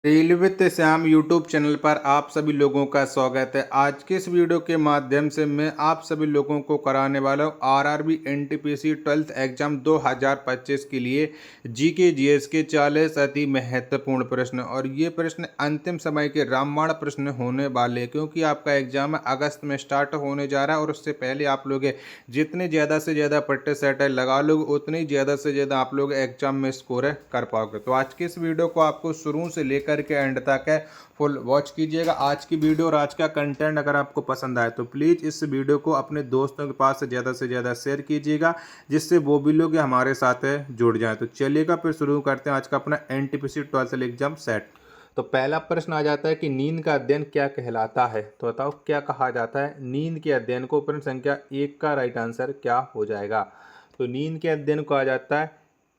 Railway with Shyam YouTube channel पर आप सभी लोगों का स्वागत है। आज के इस वीडियो के माध्यम से मैं आप सभी लोगों को कराने वाला हूँ आरआरबी एनटीपीसी 12th एग्जाम 2025 के लिए जीके जीएस के 40 अति महत्वपूर्ण प्रश्न। और ये प्रश्न अंतिम समय के रामबाण प्रश्न होने वाले, क्योंकि आपका एग्जाम अगस्त में स्टार्ट होने जा रहा है और उससे पहले आप लोग जितने ज़्यादा से ज़्यादा पट्टे सेटर लगा लोगे उतनी ज़्यादा से ज़्यादा आप लोग एग्जाम में स्कोर कर पाओगे। तो आज के इस वीडियो को आपको शुरू से लेकर के एंड तक है फुल वॉच कीजिएगा। आज की वीडियो और आज का कंटेंट अगर आपको पसंद आए तो प्लीज़ इस वीडियो को अपने दोस्तों के पास से ज़्यादा शेयर कीजिएगा, जिससे वो भी लोग हमारे साथ जुड़ जाएं। तो चलिएगा फिर शुरू करते हैं आज का अपना एनटीपीसी 12th एग्जाम सेट। तो पहला प्रश्न आ जाता है कि नींद का अध्ययन क्या कहलाता है। तो बताओ क्या कहा जाता है नींद के अध्ययन को। प्रश्न संख्या 1 का राइट आंसर क्या हो जाएगा। तो नींद के अध्ययन को आ जाता है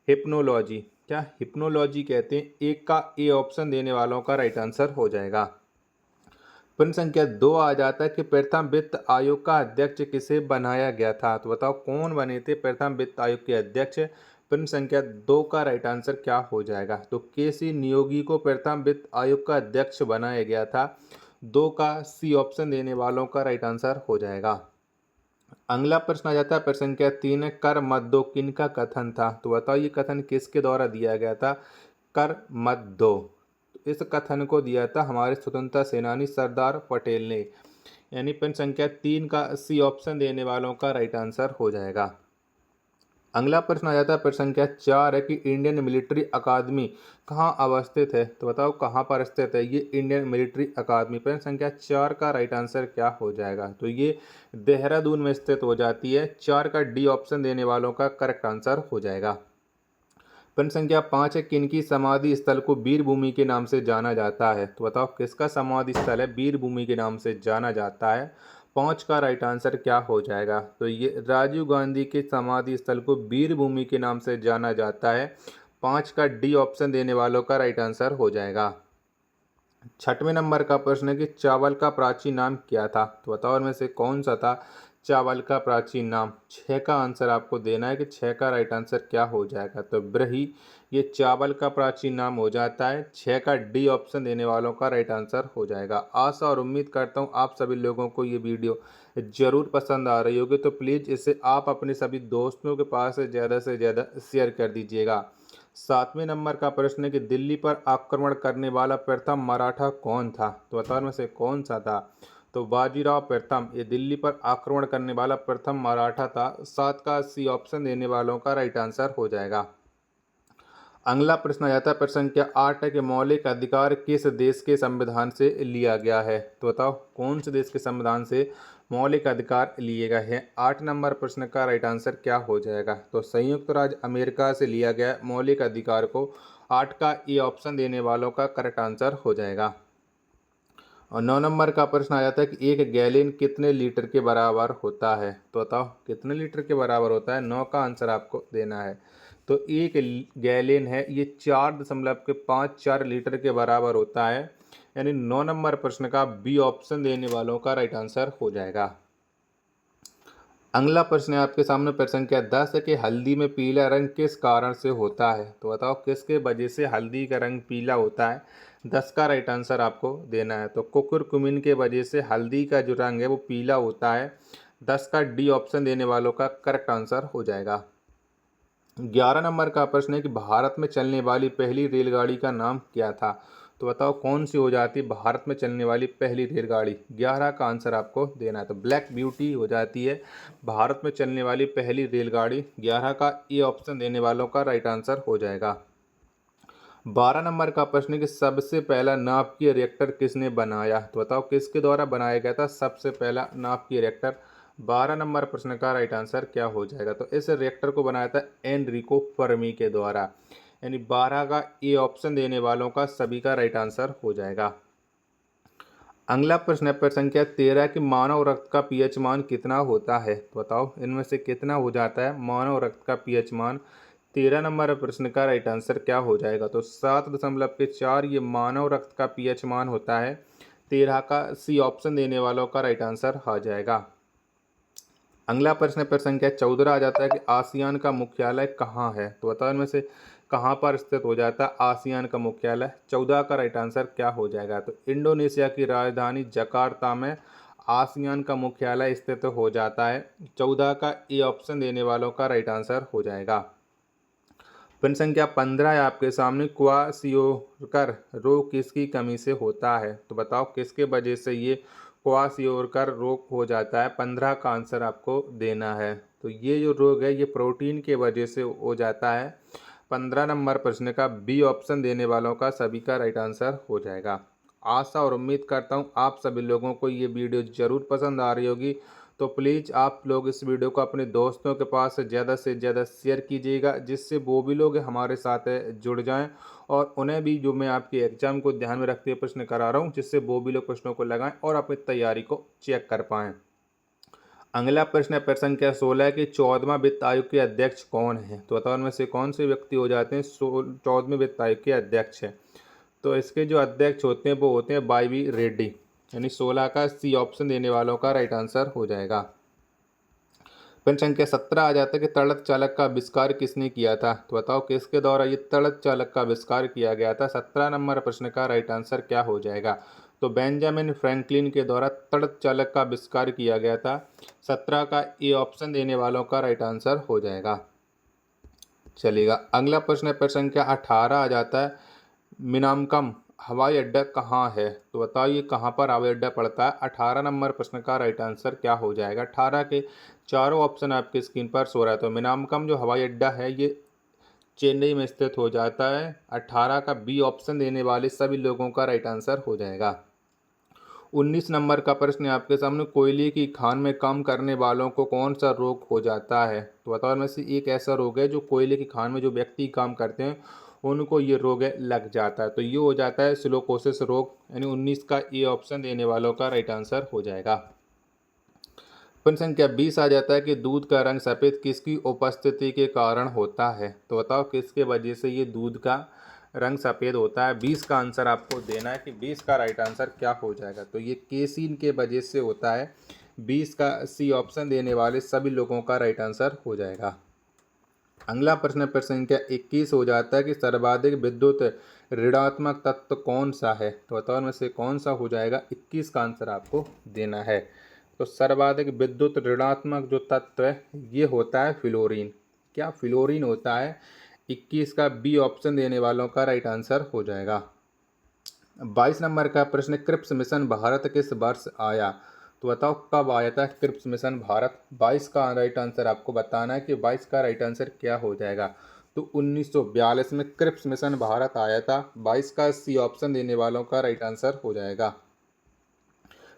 हिप्नोलॉजी। क्या हिप्नोलॉजी कहते हैं। एक का ए ऑप्शन देने वालों का राइट आंसर हो जाएगा। प्रश्न संख्या 2 आ जाता है कि प्रथम वित्त आयोग का अध्यक्ष किसे बनाया गया था। तो बताओ कौन बने थे प्रथम वित्त आयोग के अध्यक्ष। प्रश्न संख्या 2 का राइट आंसर क्या हो जाएगा। तो केसी नियोगी को प्रथम वित्त आयोग का अध्यक्ष बनाया गया था। 2 का सी ऑप्शन देने वालों का राइट आंसर हो जाएगा। अगला प्रश्न आ जाता है प्रश्न संख्या 3 कर मत दो किनका कथन था। तो बताओ ये कथन किसके द्वारा दिया गया था। कर मत दो, इस कथन को दिया था हमारे स्वतंत्रता सेनानी सरदार पटेल ने। यानी प्रश्न संख्या 3 का सी ऑप्शन देने वालों का राइट आंसर हो जाएगा। अगला प्रश्न आ जाता है प्रश्न संख्या 4 है कि इंडियन मिलिट्री अकादमी कहाँ अवस्थित है। तो बताओ कहाँ पर स्थित है ये इंडियन मिलिट्री अकादमी। प्रश्न संख्या 4 का राइट आंसर क्या हो जाएगा। तो ये देहरादून में स्थित हो जाती है। 4 का डी ऑप्शन देने वालों का करेक्ट आंसर हो जाएगा। प्रश्न संख्या 5 है किनकी समाधि स्थल को वीर भूमि के नाम से जाना जाता है। तो बताओ किसका समाधि स्थल है वीर भूमि के नाम से जाना जाता है। 5 का राइट आंसर क्या हो जाएगा। तो ये राजीव गांधी के समाधि स्थल को वीर भूमि के नाम से जाना जाता है। 5 का डी ऑप्शन देने वालों का राइट आंसर हो जाएगा। 6वें नंबर का प्रश्न है कि चावल का प्राचीन नाम क्या था। तो बताओ इनमें से कौन सा था चावल का प्राचीन नाम। 6 का आंसर आपको देना है कि 6 का राइट आंसर क्या हो जाएगा। तो ब्रही ये चावल का प्राचीन नाम हो जाता है। 6 का डी ऑप्शन देने वालों का राइट आंसर हो जाएगा। आशा और उम्मीद करता हूँ आप सभी लोगों को ये वीडियो ज़रूर पसंद आ रही होगी। तो प्लीज़ इसे आप अपने सभी दोस्तों के पास से ज़्यादा शेयर कर दीजिएगा। 7वें नंबर का प्रश्न है कि दिल्ली पर आक्रमण करने वाला प्रथम मराठा कौन था। तो बताओ इनमें से कौन सा था। तो बाजीराव प्रथम ये दिल्ली पर आक्रमण करने वाला प्रथम मराठा था। 7 का सी ऑप्शन देने वालों का राइट आंसर हो जाएगा। अगला प्रश्न आ जाता है प्रश्न संख्या 8 है कि मौलिक अधिकार किस देश के संविधान से लिया गया है। तो बताओ कौन से देश के संविधान से मौलिक अधिकार लिए गए हैं। 8 नंबर प्रश्न का राइट आंसर क्या हो जाएगा। तो संयुक्त राज्य अमेरिका से लिया गया मौलिक अधिकार को 8 का ए ऑप्शन देने वालों का करेक्ट आंसर हो जाएगा। और 9 नंबर का प्रश्न आ जाता है कि एक गैलन कितने लीटर के बराबर होता है। तो बताओ कितने लीटर के बराबर होता है। 9 का आंसर आपको देना है। तो एक गैलन है ये 4.54 लीटर के बराबर होता है। यानी 9 नंबर प्रश्न का बी ऑप्शन देने वालों का राइट आंसर हो जाएगा। अगला प्रश्न है आपके सामने प्रश्न संख्या 10 है कि हल्दी में पीला रंग किस कारण से होता है। तो बताओ किसके वजह से हल्दी का रंग पीला होता है। 10 का राइट आंसर आपको देना है। तो कुकुरकुमिन के वजह से हल्दी का जो रंग है वो पीला होता है। 10 का डी ऑप्शन देने वालों का करेक्ट आंसर हो जाएगा। 11 नंबर का प्रश्न है कि भारत में चलने वाली पहली रेलगाड़ी का नाम क्या था। तो बताओ कौन सी हो जाती है भारत में चलने वाली पहली रेलगाड़ी। 11 का आंसर आपको देना है। तो ब्लैक ब्यूटी हो जाती है भारत में चलने वाली पहली रेलगाड़ी। 11 का ए ऑप्शन देने वालों का राइट आंसर हो जाएगा। 12 नंबर का प्रश्न है कि सबसे पहला नाभिकीय रिएक्टर किसने बनाया। तो बताओ किसके द्वारा बनाया गया था सबसे पहला नाभिकीय रिएक्टर। 12 नंबर प्रश्न का राइट आंसर क्या हो जाएगा। तो इस रिएक्टर को बनाया था एनरिको फर्मी के द्वारा। यानी 12 का ए ऑप्शन देने वालों का सभी का राइट आंसर हो जाएगा। अगला प्रश्न है प्रश्न संख्या 13 कि मानव रक्त का पीएच मान कितना होता है। तो बताओ इनमें से कितना हो जाता है मानव रक्त का पीएच मान। 13 नंबर प्रश्न का राइट आंसर क्या हो जाएगा। तो 7.4 ये मानव रक्त का पीएच मान होता है। 13 का सी ऑप्शन देने वालों का राइट आंसर आ जाएगा। अगला प्रश्न है प्रश्न संख्या 14 आ जाता है कि आसियान का मुख्यालय कहाँ है। तो बताओ इनमें से कहाँ पर स्थित हो जाता है आसियान का मुख्यालय? 14 का राइट आंसर क्या हो जाएगा? तो इंडोनेशिया की राजधानी जकार्ता में आसियान का मुख्यालय स्थित हो जाता है। 14 का ए ऑप्शन देने वालों का राइट आंसर हो जाएगा। प्रश्न संख्या 15 है आपके सामने, क्वासियोरकर रोग किसकी कमी से होता है? तो बताओ किसके वजह से ये क्वासियोरकर रोग हो जाता है? 15 का आंसर आपको देना है। तो ये जो रोग है ये प्रोटीन के वजह से हो जाता है। 15 नंबर प्रश्न का बी ऑप्शन देने वालों का सभी का राइट आंसर हो जाएगा। आशा और उम्मीद करता हूँ आप सभी लोगों को ये वीडियो ज़रूर पसंद आ रही होगी। तो प्लीज़ आप लोग इस वीडियो को अपने दोस्तों के पास से ज़्यादा शेयर कीजिएगा, जिससे वो भी लोग हमारे साथ जुड़ जाएं और उन्हें भी जो मैं आपके एग्ज़ाम को ध्यान में रखते हुए प्रश्न करा रहा हूं, जिससे वो भी लोग प्रश्नों को लगाएं और अपनी तैयारी को चेक कर पाएँ। अगला प्रश्न है प्रश्न संख्या 16 कि 14वां वित्त आयोग के अध्यक्ष कौन है? तो बताओ उनमें से कौन से व्यक्ति हो जाते हैं 14वें वित्त आयोग के अध्यक्ष है? तो इसके जो अध्यक्ष होते हैं वो होते हैं वाई रेड्डी, यानी 16 का सी ऑप्शन देने वालों का राइट आंसर हो जाएगा। प्रश्न संख्या 17 आ जाता है कि तड़क चालक का आविष्कार किसने किया था? तो बताओ किसके द्वारा ये तड़क चालक का आविष्कार किया गया था? 17 नंबर प्रश्न का राइट आंसर क्या हो जाएगा? तो बेंजामिन फ्रैंकलिन के द्वारा तड़क चालक का आविष्कार किया गया था। 17 का ए ऑप्शन देने वालों का राइट आंसर हो जाएगा। चलिएगा अगला प्रश्न है प्रश्न संख्या 18 आ जाता है, मिनामकम हवाई अड्डा कहाँ है? तो बताइए कहाँ पर हवाई अड्डा पड़ता है? 18 नंबर प्रश्न का राइट आंसर क्या हो जाएगा? 18 के चारों ऑप्शन आपकी स्क्रीन पर सो रहा है। तो मिनामकम जो हवाई अड्डा है ये चेन्नई में स्थित हो जाता है। 18 का बी ऑप्शन देने वाले सभी लोगों का राइट आंसर हो जाएगा। 19 नंबर का प्रश्न है आपके सामने, कोयले की खान में काम करने वालों को कौन सा रोग हो जाता है? तो बताओ इनमें से एक ऐसा रोग है जो कोयले की खान में जो व्यक्ति काम करते हैं उनको ये रोग लग जाता है। तो ये हो जाता है सिलिकोसिस रोग, यानी 19 का ए ऑप्शन देने वालों का राइट आंसर हो जाएगा। प्रश्न संख्या 20 आ जाता है कि दूध का रंग सफ़ेद किसकी उपस्थिति के कारण होता है? तो बताओ किसके वजह से ये दूध का रंग सफ़ेद होता है? 20 का आंसर आपको देना है कि 20 का राइट आंसर क्या हो जाएगा? तो ये केसीन के वजह से होता है। 20 का सी ऑप्शन देने वाले सभी लोगों का राइट आंसर हो जाएगा। अगला प्रश्न संख्या 21 हो जाता है कि सर्वाधिक विद्युत ऋणात्मक तत्व कौन सा है? तो बताओ इनमें से कौन सा हो जाएगा? 21 का आंसर आपको देना है। तो सर्वाधिक विद्युत ऋणात्मक जो तत्व है ये होता है फ्लोरीन। क्या फ्लोरीन होता है? 21 का बी ऑप्शन देने वालों का राइट आंसर हो जाएगा। 22 नंबर का प्रश्न, क्रिप्स मिशन भारत किस वर्ष आया? तो बताओ कब आया था क्रिप्स मिशन भारत? 22 का राइट आंसर आपको बताना है कि 22 का राइट आंसर क्या हो जाएगा? तो 1942 में क्रिप्स मिशन भारत आया था। 22 का सी ऑप्शन देने वालों का राइट आंसर हो जाएगा।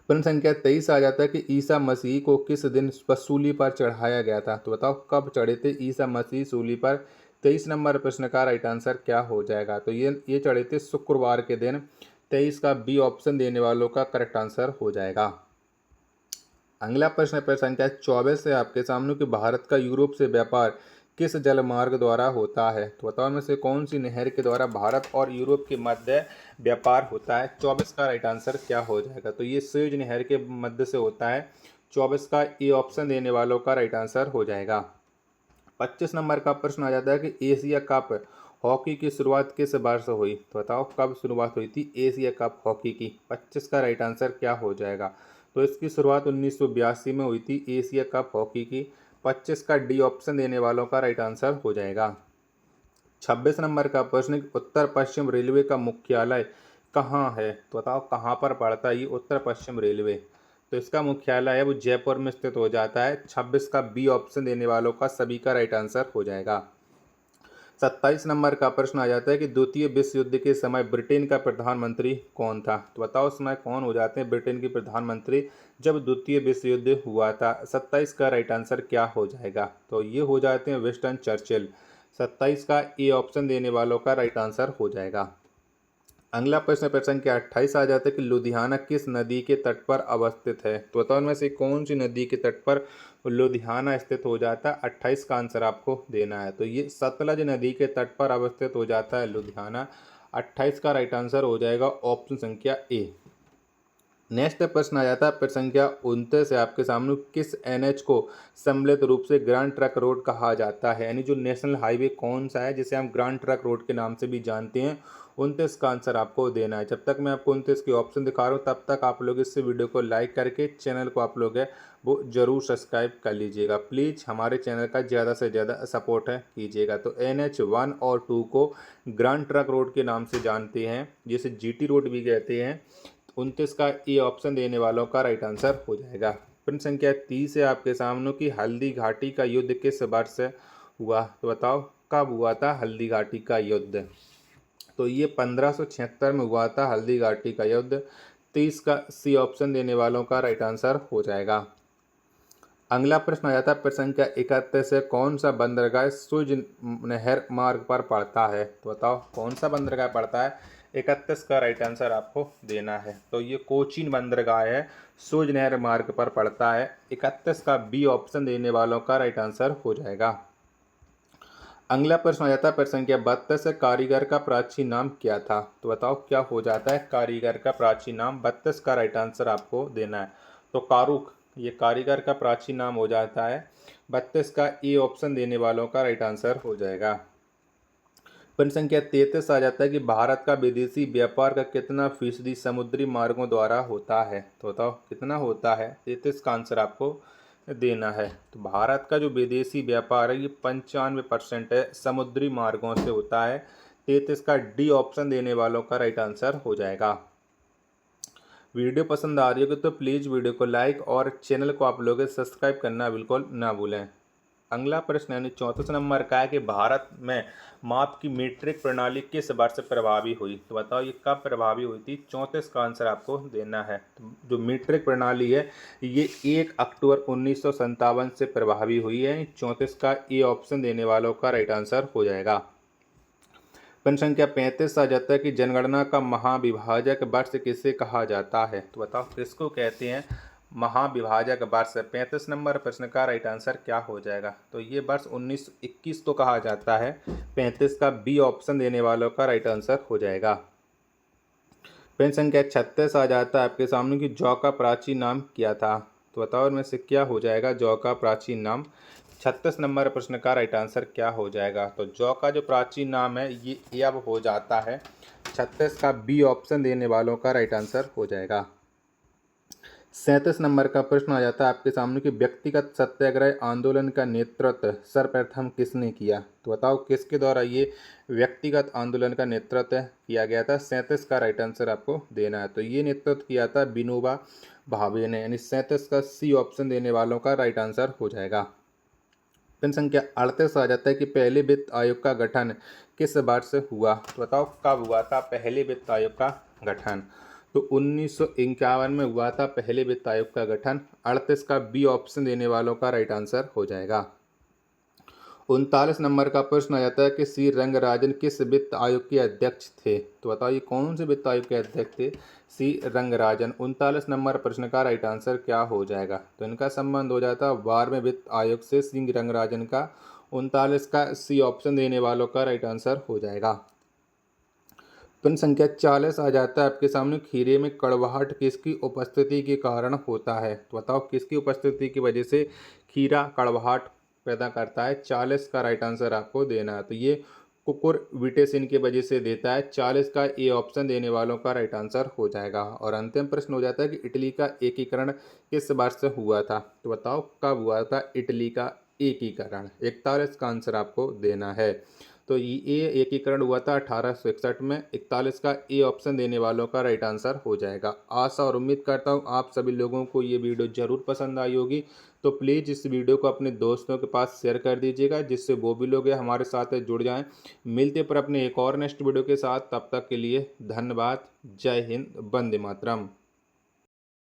प्रश्न संख्या 23 आ जाता है कि ईसा मसीह को किस दिन सूली पर चढ़ाया गया था? तो बताओ कब चढ़े थे ईसा मसीह सूली पर? 23 नंबर प्रश्न का राइट आंसर क्या हो जाएगा? तो ये चढ़े थे शुक्रवार के दिन। 23 का बी ऑप्शन देने वालों का करेक्ट आंसर हो जाएगा। अगला प्रश्न संख्या 24 है आपके सामने कि भारत का यूरोप से व्यापार किस जलमार्ग द्वारा होता है? तो बताओ में से कौन सी नहर के द्वारा भारत और यूरोप के मध्य व्यापार होता है? 24 का राइट आंसर क्या हो जाएगा? तो ये स्वेज नहर के मध्य से होता है। 24 का ए ऑप्शन देने वालों का राइट आंसर हो जाएगा। 25 नंबर का प्रश्न आ जाता है कि एशिया कप हॉकी की शुरुआत किस वर्ष हुई? तो बताओ कब शुरुआत हुई थी एशिया कप हॉकी की? 25 का राइट आंसर क्या हो जाएगा? तो इसकी शुरुआत 1982 में हुई थी एशिया कप हॉकी की। 25 का डी ऑप्शन देने वालों का राइट आंसर हो जाएगा। 26 नंबर का प्रश्न, उत्तर पश्चिम रेलवे का मुख्यालय कहाँ है? तो बताओ कहाँ पर पड़ता है ये उत्तर पश्चिम रेलवे? तो इसका मुख्यालय है वो जयपुर में स्थित हो जाता है। 26 का बी ऑप्शन देने वालों का सभी का राइट आंसर हो जाएगा। 27 नंबर का प्रश्न आ जाता है कि द्वितीय विश्व युद्ध के समय ब्रिटेन का प्रधानमंत्री कौन था? तो बताओ उस समय कौन हो जाते हैं ब्रिटेन के प्रधानमंत्री जब द्वितीय विश्व युद्ध हुआ था? 27 का राइट आंसर क्या हो जाएगा? तो ये हो जाते हैं विंस्टन चर्चिल। 27 का ए ऑप्शन देने वालों का राइट आंसर हो जाएगा। अगला प्रश्न संख्या 28 आ जाता है कि लुधियाना किस नदी के तट पर अवस्थित है? तो बताओ इनमें से कौन सी नदी के तट पर लुधियाना स्थित हो जाता है? 28 का आंसर आपको देना है। तो ये सतलज नदी के तट पर अवस्थित हो जाता है लुधियाना। 28 का राइट आंसर हो जाएगा ऑप्शन संख्या ए। नेक्स्ट प्रश्न आ जाता है प्रश्न संख्या 29 है आपके सामने, किस एनएच को सम्मिलित रूप से ग्रैंड ट्रक रोड कहा जाता है, यानी जो नेशनल हाईवे कौन सा है जिसे हम ग्रैंड ट्रक रोड के नाम से भी जानते हैं। 29 का आंसर आपको देना है। जब तक मैं आपको 29 के ऑप्शन दिखा रहा हूँ तब तक आप लोग इस वीडियो को लाइक करके चैनल को आप लोग है वो जरूर सब्सक्राइब कर लीजिएगा। प्लीज़ हमारे चैनल का ज़्यादा से ज़्यादा सपोर्ट है कीजिएगा। तो NH 1 और 2 को ग्रैंड ट्रक रोड के नाम से जानते हैं, जिसे GT रोड भी कहते हैं। 29 का ये ऑप्शन देने वालों का राइट आंसर हो जाएगा। प्रश्न संख्या 30 है आपके सामने कि हल्दी घाटी का युद्ध किस वर्ष हुआ, तो बताओ कब हुआ था हल्दी घाटी का युद्ध। तो ये 1576 में हुआ था हल्दी घाटी का युद्ध। 30 का सी ऑप्शन देने वालों का राइट आंसर हो जाएगा। अगला प्रश्न आ जाता है प्रश्न संख्या 31 है, कौन सा बंदरगाह सुएज नहर मार्ग पर पड़ता है, तो बताओ कौन सा बंदरगाह पड़ता है। 31 का राइट आंसर आपको देना है। तो ये कोचीन बंदरगाह है, सुएज नहर मार्ग पर पड़ता है। 31 का बी ऑप्शन देने वालों का राइट आंसर हो जाएगा। अगला प्रश्न आ जाता है प्रश्न संख्या 32 है, कारीगर का प्राचीन नाम क्या था, तो बताओ क्या हो जाता है कारीगर का प्राचीन नाम। 32 का राइट आंसर आपको देना है। तो कारुख ये कारीगर का प्राचीन नाम हो जाता है। 32 का ए ऑप्शन देने वालों का राइट आंसर हो जाएगा। प्रश्न संख्या 33 आ जाता है कि भारत का विदेशी व्यापार का कितना फीसदी समुद्री मार्गों द्वारा होता है, तो बताओ कितना होता है। 33 का आंसर आपको देना है। तो भारत का जो विदेशी व्यापार है ये 95% है, समुद्री मार्गों से होता है। 33 का डी ऑप्शन देने वालों का राइट आंसर हो जाएगा। वीडियो पसंद आ रही होगी तो प्लीज़ वीडियो को लाइक और चैनल को आप लोग सब्सक्राइब करना बिल्कुल ना भूलें। अगला प्रश्न यानी 34 नंबर का है कि भारत में माप की मीट्रिक प्रणाली किस वर्ष प्रभावी हुई, तो बताओ ये कब प्रभावी हुई थी। 34 का आंसर आपको देना है। तो जो मीट्रिक प्रणाली है ये 1 अक्टूबर 1957 से प्रभावी हुई है। 34 का ए ऑप्शन देने वालों का राइट आंसर हो जाएगा। प्रश्न संख्या 35 आ जाता है कि जनगणना का महाविभाजक वर्ष किसे कहा जाता है, तो बताओ किसको कहते हैं महाविभाजक वर्ष। 35 नंबर प्रश्न का राइट आंसर क्या हो जाएगा। तो ये वर्ष 1921 तो कहा जाता है। 35 का बी ऑप्शन देने वालों का राइट आंसर हो जाएगा। प्रश्न संख्या 36 आ जाता है आपके सामने कि जौ का प्राचीन नाम क्या था, तो बताओ इनमें से क्या हो जाएगा जौ का प्राचीन नाम। 36 नंबर प्रश्न का राइट आंसर क्या हो जाएगा। तो जौ का जो प्राचीन नाम है ये अब हो जाता है। 36 का बी ऑप्शन देने वालों का राइट आंसर हो जाएगा। 37 नंबर का प्रश्न आ जाता है आपके सामने कि व्यक्तिगत सत्याग्रह आंदोलन का नेतृत्व सर्वप्रथम किसने किया, तो बताओ किसके द्वारा ये व्यक्तिगत आंदोलन का नेतृत्व किया गया था। 37 का राइट आंसर आपको देना है। तो ये नेतृत्व किया था विनोबा भावे ने, यानी 37 का सी ऑप्शन देने वालों का राइट आंसर हो जाएगा। प्रश्न संख्या 38 आ जाता है कि पहले वित्त आयोग का गठन किस वर्ष हुआ, तो बताओ कब हुआ था पहले वित्त आयोग का गठन। तो 1951 में हुआ था पहले वित्त आयोग का गठन। 38 का बी ऑप्शन देने वालों का राइट आंसर हो जाएगा। 39 नंबर का प्रश्न आ जाता है कि सी रंगराजन किस वित्त आयोग के अध्यक्ष थे, तो बताओ ये कौन से वित्त आयोग के अध्यक्ष थे। सी रंगराजन। 39 नंबर प्रश्न का राइट आंसर क्या हो जाएगा। तो इनका संबंध हो जाता है 12वें वित्त आयोग से सी रंगराजन का। 39 का सी ऑप्शन देने वालों का राइट आंसर हो जाएगा। प्रश्न संख्या 40 आ जाता है आपके सामने, खीरे में कड़वाहट किसकी उपस्थिति के कारण होता है, तो बताओ किसकी उपस्थिति की वजह से खीरा कड़वाहट पैदा करता है। 40 का राइट आंसर आपको देना है। तो ये कुकुरबिटेसिन की वजह से देता है। 40 का ए ऑप्शन देने वालों का राइट आंसर हो जाएगा। और अंतिम प्रश्न हो जाता है कि इटली का एकीकरण किस वर्ष से हुआ था, तो बताओ कब हुआ था इटली का एकीकरण। 41 का आंसर आपको देना है। तो ये एकीकरण हुआ था 1861 में। 41 का ए ऑप्शन देने वालों का राइट आंसर हो जाएगा। आशा और उम्मीद करता हूँ आप सभी लोगों को ये वीडियो ज़रूर पसंद आई होगी। तो प्लीज़ इस वीडियो को अपने दोस्तों के पास शेयर कर दीजिएगा, जिससे वो भी लोग हमारे साथ जुड़ जाएं। मिलते पर अपने एक और नेक्स्ट वीडियो के साथ, तब तक के लिए धन्यवाद। जय हिंद, वंदे मातरम।